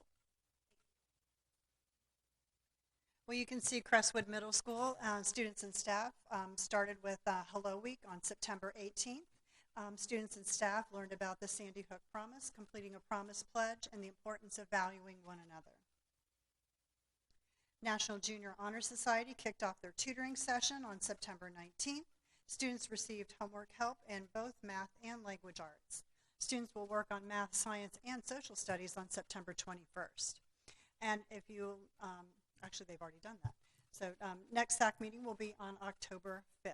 Well, you can see Crestwood Middle School students and staff started with Hello Week on September 18th. Students and staff learned about the Sandy Hook Promise, completing a promise pledge, and the importance of valuing one another. National Junior Honor Society kicked off their tutoring session on September 19th. Students received homework help in both math and language arts. Students will work on math, science, and social studies on September 21st. And if you, actually they've already done that. So next SAC meeting will be on October 5th.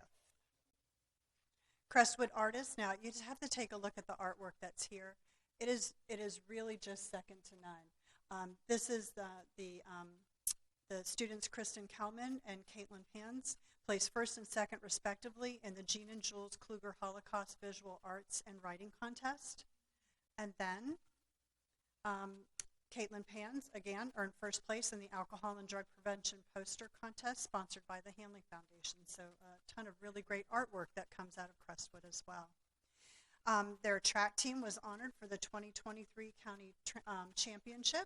Crestwood artists, now you just have to take a look at the artwork that's here. It is really just second to none. This is the students Kristen Kalman and Caitlin Pans placed first and second respectively in the Jean and Jules Kluger Holocaust Visual Arts and Writing Contest. And then Caitlin Pans, again, earned first place in the Alcohol and Drug Prevention Poster Contest sponsored by the Hanley Foundation. So a ton of really great artwork that comes out of Crestwood as well. Their track team was honored for the 2023 County Championship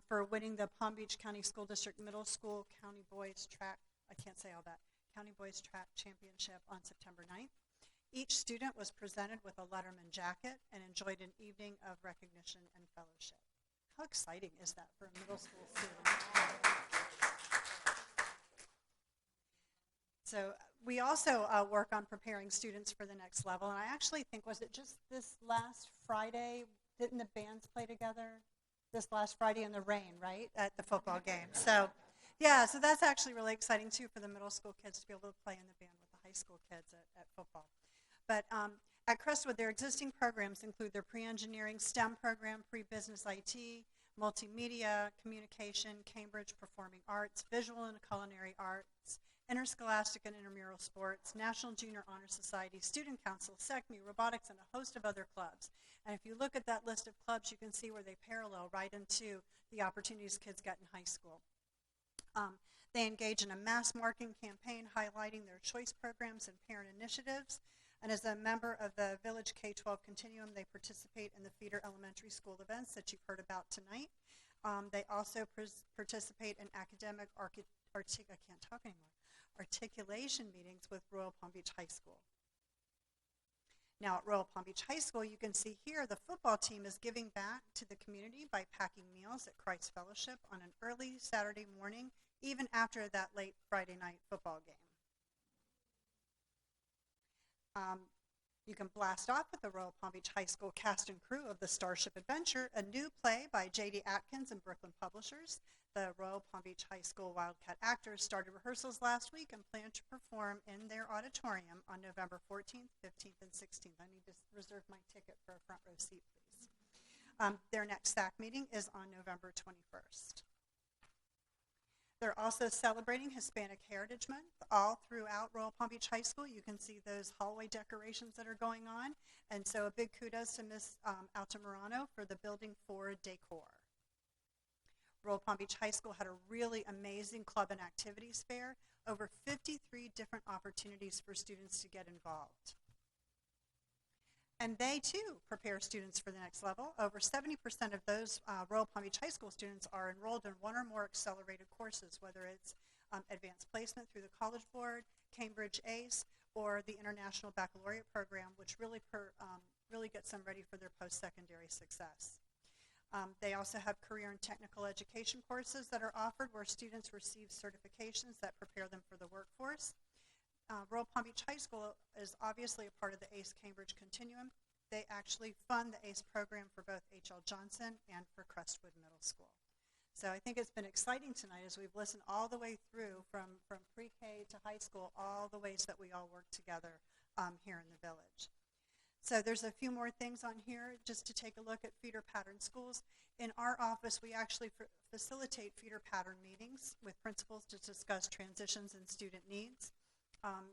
for winning the Palm Beach County School District Middle School County Boys Track, I can't say all that, County Boys Track Championship on September 9th. Each student was presented with a Letterman jacket and enjoyed an evening of recognition and fellowship. How exciting is that for a middle school student? So we also work on preparing students for the next level. And I actually think, was it just this last Friday, didn't the bands play together? This last Friday in the rain, right, at the football game. So, yeah, so that's actually really exciting, too, for the middle school kids to be able to play in the band with the high school kids at football. But at Crestwood, their existing programs include their pre-engineering STEM program, pre-business IT, multimedia, communication, Cambridge Performing Arts, visual and culinary arts, interscholastic and intramural sports, National Junior Honor Society, Student Council, SECME, robotics, and a host of other clubs. And if you look at that list of clubs, you can see where they parallel right into the opportunities kids get in high school. They engage in a mass marketing campaign highlighting their choice programs and parent initiatives. And as a member of the Village K-12 Continuum, they participate in the feeder elementary school events that you've heard about tonight. They also participate in academic articulation meetings with Royal Palm Beach High School. Now at Royal Palm Beach High School, you can see here the football team is giving back to the community by packing meals at Christ Fellowship on an early Saturday morning, even after that late Friday night football game. You can blast off with the Royal Palm Beach High School cast and crew of the Starship Adventure, a new play by J.D. Atkins and Brooklyn Publishers. The Royal Palm Beach High School Wildcat actors started rehearsals last week and plan to perform in their auditorium on November 14th, 15th, and 16th. I need to reserve my ticket for a front row seat, please. Their next SAC meeting is on November 21st. They're also celebrating Hispanic Heritage Month all throughout Royal Palm Beach High School. You can see those hallway decorations that are going on. And so a big kudos to Ms. Altamirano for the Building 4 decor. Royal Palm Beach High School had a really amazing club and activities fair, over 53 different opportunities for students to get involved. And they, too, prepare students for the next level. Over 70% of those Royal Palm Beach High School students are enrolled in one or more accelerated courses, whether it's advanced placement through the College Board, Cambridge ACE, or the International Baccalaureate Program, which really gets them ready for their post-secondary success. They also have career and technical education courses that are offered where students receive certifications that prepare them for the workforce. Royal Palm Beach High School is obviously a part of the ACE Cambridge Continuum. They actually fund the ACE program for both H.L. Johnson and for Crestwood Middle School. So I think it's been exciting tonight as we've listened all the way through from pre-K to high school, all the ways that we all work together here in the village. So there's a few more things on here just to take a look at feeder pattern schools. In our office, we actually facilitate feeder pattern meetings with principals to discuss transitions and student needs.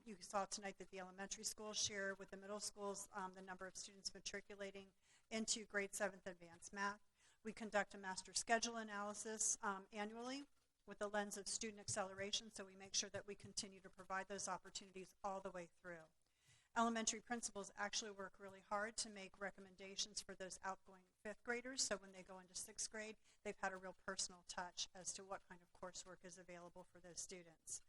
You saw tonight that the elementary schools share with the middle schools the number of students matriculating into grade 7th advanced math. We conduct a master schedule analysis annually with the lens of student acceleration, so we make sure that we continue to provide those opportunities all the way through. Elementary principals actually work really hard to make recommendations for those outgoing 5th graders, so when they go into 6th grade, they've had a real personal touch as to what kind of coursework is available for those students.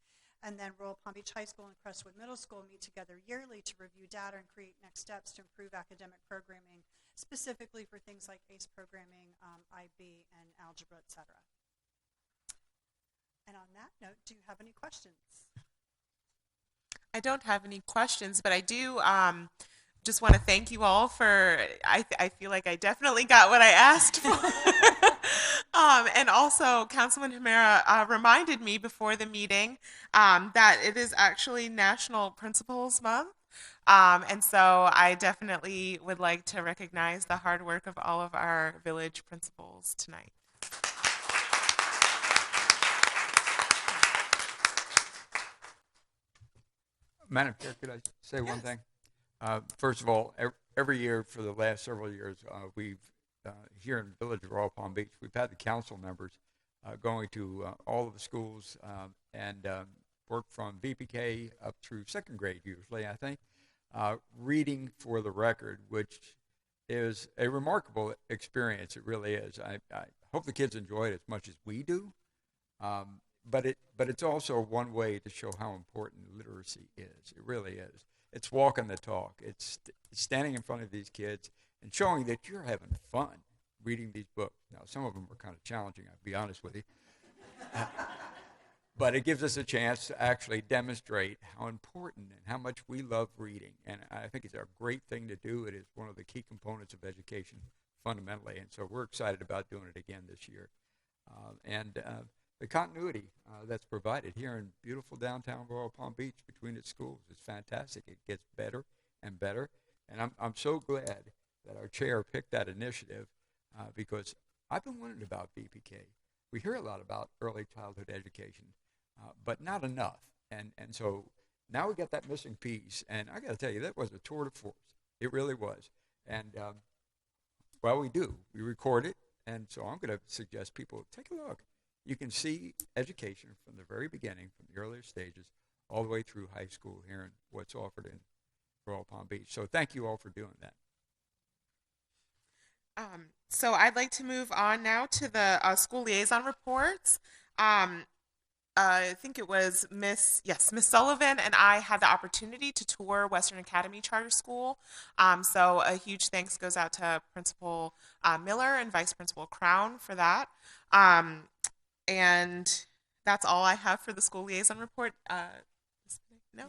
And then Royal Palm Beach High School and Crestwood Middle School meet together yearly to review data and create next steps to improve academic programming, specifically for things like ACE programming, IB, and algebra, etc. And on that note, do you have any questions? I don't have any questions, but I do just want to thank you all for, I feel like I definitely got what I asked for. And also, Councilman Humera reminded me before the meeting that it is actually National Principals Month. And so I definitely would like to recognize the hard work of all of our village principals tonight. Madam Chair, could I say one thing? First of all, every year for the last several years, we've here in the village of Royal Palm Beach, we've had the council members going to all of the schools and work from VPK up through 2nd grade usually, I think, reading for the record, which is a remarkable experience. It really is. I hope the kids enjoy it as much as we do. But it's also one way to show how important literacy is. It really is. It's walking the talk. It's standing in front of these kids and showing that you're having fun. reading these books. Now, some of them are kind of challenging, I'll be honest with you. But it gives us a chance to actually demonstrate how important and how much we love reading. And I think it's a great thing to do. It is one of the key components of education fundamentally. And so we're excited about doing it again this year. The continuity that's provided here in beautiful downtown Royal Palm Beach between its schools is fantastic. It gets better and better. And I'm so glad that our chair picked that initiative because I've been wondering about VPK. We hear a lot about early childhood education, but not enough. And so now we got that missing piece. And I got to tell you, that was a tour de force. It really was. And, well, we do. We record it. And so I'm going to suggest people take a look. You can see education from the very beginning, from the earlier stages, all the way through high school here and what's offered in Royal Palm Beach. So thank you all for doing that. So I'd like to move on now to the school liaison reports. I think it was Miss Sullivan and I had the opportunity to tour Western Academy Charter School. So a huge thanks goes out to Principal Miller and Vice Principal Crown for that. And that's all I have for the school liaison report. No.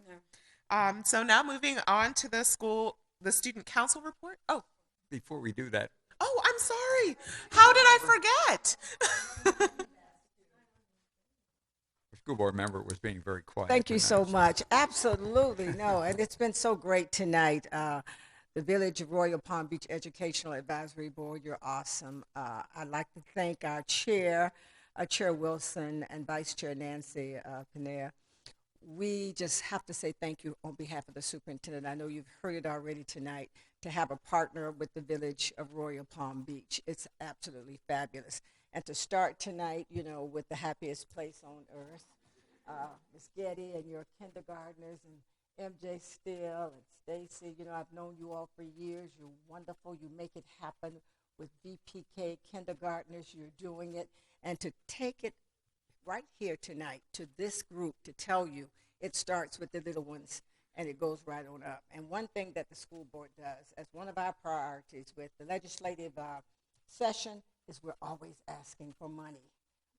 So now moving on to the student council report. Oh, Before we do that, oh, I'm sorry. How did I forget? the school board member was being very quiet. Thank you so tonight. much. Absolutely. No, and it's been so great tonight. The Village of Royal Palm Beach Educational Advisory Board, you're awesome. I'd like to thank our chair, Chair Wilson, and Vice Chair Nancy Panera. We just have to say thank you on behalf of the superintendent. I know you've heard it already tonight, to have a partner with the Village of Royal Palm Beach. It's absolutely fabulous. And to start tonight, you know, with the happiest place on earth, Ms. Getty and your kindergartners and MJ Steele and Stacy, you know, I've known you all for years. You're wonderful. You make it happen with VPK kindergartners. You're doing it. And to take it right here tonight to this group to tell you it starts with the little ones and it goes right on up. And one thing that the school board does as one of our priorities with the legislative session is we're always asking for money.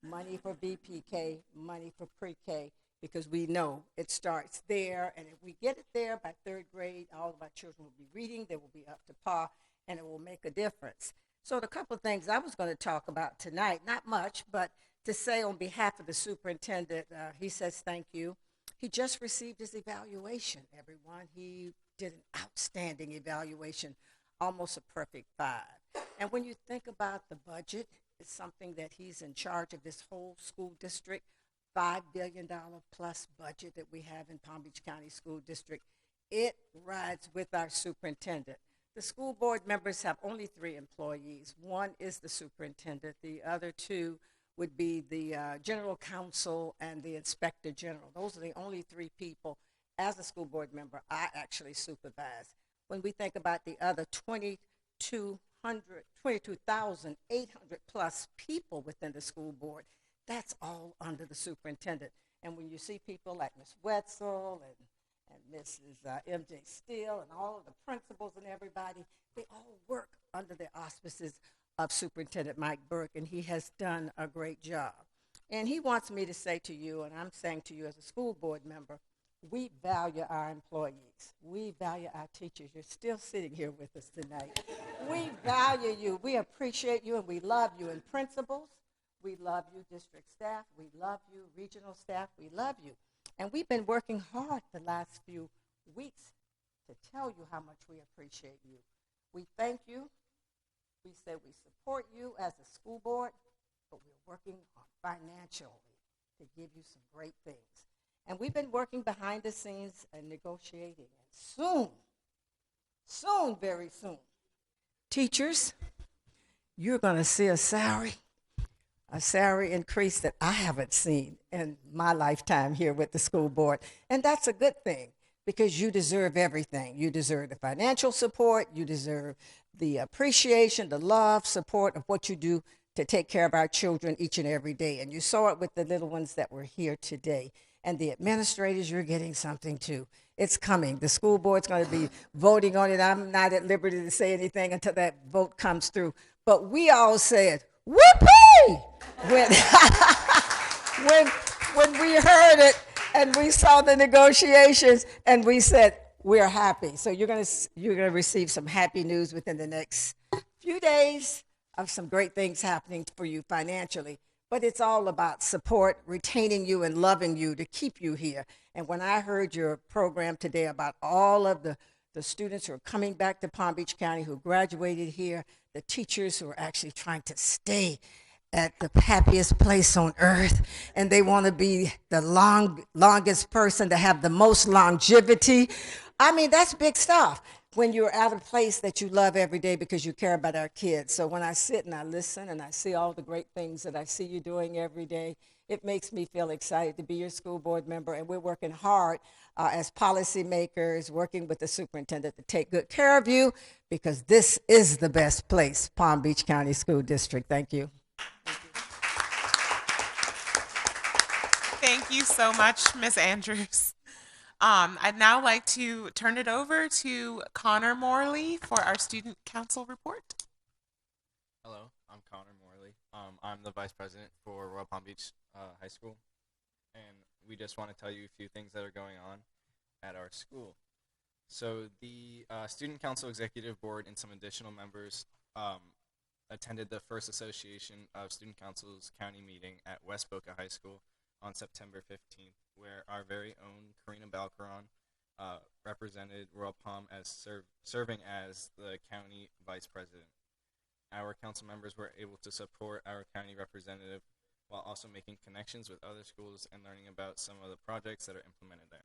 Money for VPK, money for pre-K, because we know it starts there. And if we get it there by third grade, all of our children will be reading, they will be up to par, and it will make a difference. So the couple of things I was going to talk about tonight, not much, but to say on behalf of the superintendent, he says thank you. He just received his evaluation, everyone. He did an outstanding evaluation, almost a perfect 5. And when you think about the budget, it's something that he's in charge of this whole school district, $5 billion plus budget that we have in Palm Beach County School District. It rides with our superintendent. The school board members have only 3 employees. One is the superintendent. The other 2 would be the general counsel and the inspector general. Those are the only 3 people as a school board member I actually supervise. When we think about the other 22,800 plus people within the school board, that's all under the superintendent. And when you see people like Ms. Wetzel and Mrs. MJ Steele and all of the principals and everybody, they all work under the auspices of Superintendent Mike Burke, and he has done a great job. And he wants me to say to you, and I'm saying to you as a school board member, we value our employees. We value our teachers. You're still sitting here with us tonight. We value you. We appreciate you, and we love you. And principals, we love you. District staff, we love you. Regional staff, we love you. And we've been working hard the last few weeks to tell you how much we appreciate you. We thank you. We say we support you as a school board, but we're working on financially to give you some great things. And we've been working behind the scenes and negotiating. And soon, very soon, teachers, you're going to see a salary increase that I haven't seen in my lifetime here with the school board. And that's a good thing because you deserve everything. You deserve the financial support. You deserve the appreciation, the love, support of what you do to take care of our children each and every day. And you saw it with the little ones that were here today. And the administrators, you're getting something too. It's coming. The school board's going to be voting on it. I'm not at liberty to say anything until that vote comes through. but we all said, whoopee! When, when we heard it and we saw the negotiations and we said, we're happy. So you're gonna receive some happy news within the next few days of some great things happening for you financially. But it's all about support, retaining you and loving you to keep you here. And when I heard your program today about all of the students who are coming back to Palm Beach County who graduated here, the teachers who are actually trying to stay at the happiest place on earth, and they want to be the longest person to have the most longevity. I mean, that's big stuff when you're at a place that you love every day because you care about our kids. So when I sit and I listen and I see all the great things that I see you doing every day, it makes me feel excited to be your school board member, and we're working hard as policymakers, working with the superintendent to take good care of you because this is the best place, Palm Beach County School District. Thank you. Thank you so much, Ms. Andrews. I'd now like to turn it over to Connor Morley for our student council report. Hello, I'm Connor Morley. I'm the vice president for Royal Palm Beach High School, and we just want to tell you a few things that are going on at our school. So the student council executive board and some additional members attended the first association of student councils county meeting at West Boca High School on September 15th, where our very own Karina Balcaron represented Royal Palm as serving as the county vice president. Our council members were able to support our county representative while also making connections with other schools and learning about some of the projects that are implemented there.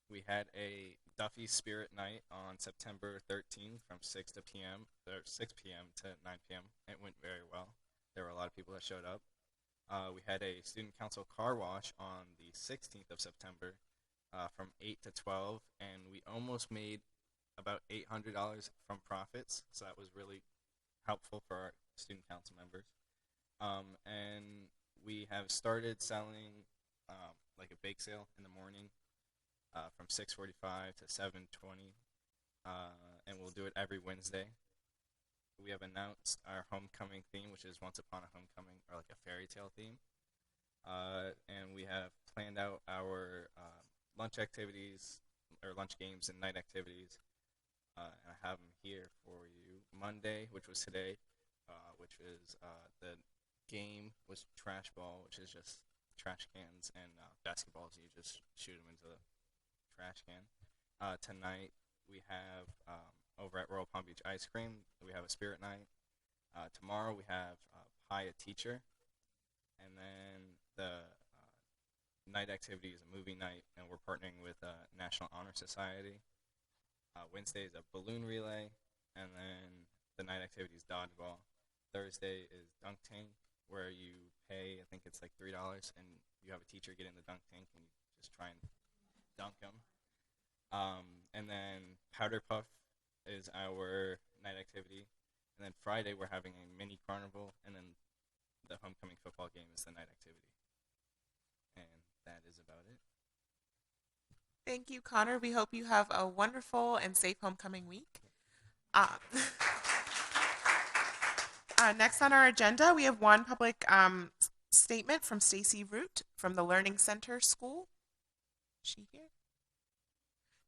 We had a Duffy Spirit Night on September 13th from 6 p.m. to 9 p.m. It went very well. There were a lot of people that showed up. We had a student council car wash on the 16th of September from 8 to 12, and we almost made about $800 from profits, so that was really helpful for our student council members. And we have started selling like a bake sale in the morning from 6:45 to 7:20, and we'll do it every Wednesday. We have announced our homecoming theme, which is Once Upon a Homecoming, or like a fairy tale theme. And we have planned out our lunch activities, or lunch games and night activities. And I have them here for you. Monday, which was today, which is the game was trash ball, which is just trash cans, and basketballs, you just shoot them into the trash can. Tonight, we have over at Royal Palm Beach Ice Cream, we have a spirit night. Tomorrow we have Pie a Teacher, and then the night activity is a movie night, and we're partnering with National Honor Society. Wednesday is a balloon relay, and then the night activity is dodgeball. Thursday is dunk tank, where you pay, I think it's like $3, and you have a teacher get in the dunk tank and you just try and dunk them. And then Powder Puff is our night activity. And then Friday we're having a mini carnival, and then the homecoming football game is the night activity. And that is about it. Thank you, Connor. We hope you have a wonderful and safe homecoming week. Next on our agenda, we have one public statement from Stacy Root from the Learning Center School. Is she here?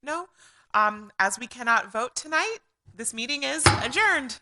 No? As we cannot vote tonight, this meeting is adjourned.